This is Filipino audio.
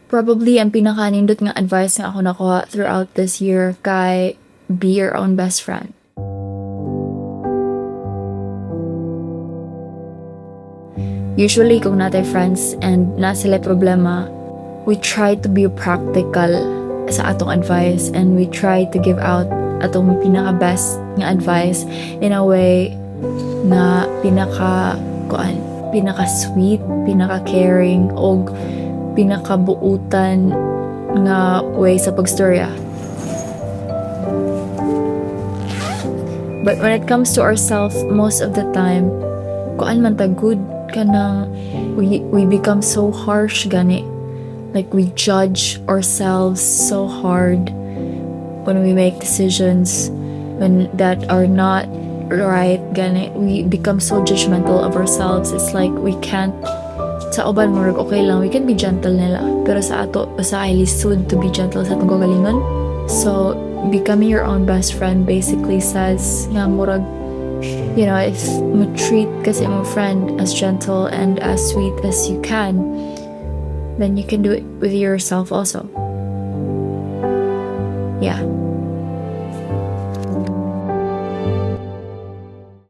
Probably ang pinaka-nindot nga advice nga ako nakuha throughout this year kay be your own best friend. Usually, kung natay friends and na sila problema, we try to be practical sa atong advice and we try to give out atong pinaka-best nga advice in a way na pinaka-sweet, pinaka-caring, o pinaka-buutan nga way sa pagstorya. But when it comes to ourselves, most of the time, kuan man ta good kanang we become so harsh gani. Like we judge ourselves so hard when we make decisions when that are not right gani. We become so judgmental of ourselves. It's like we can't sa uban mo okay lang, we can be gentle nila, pero sa ato sa ay lisod to be gentle sa atong kagalingon. So becoming your own best friend basically says nga murag, you know, if mo treat kasi mo friend as gentle and as sweet as you can, then you can do it with yourself also. Yeah.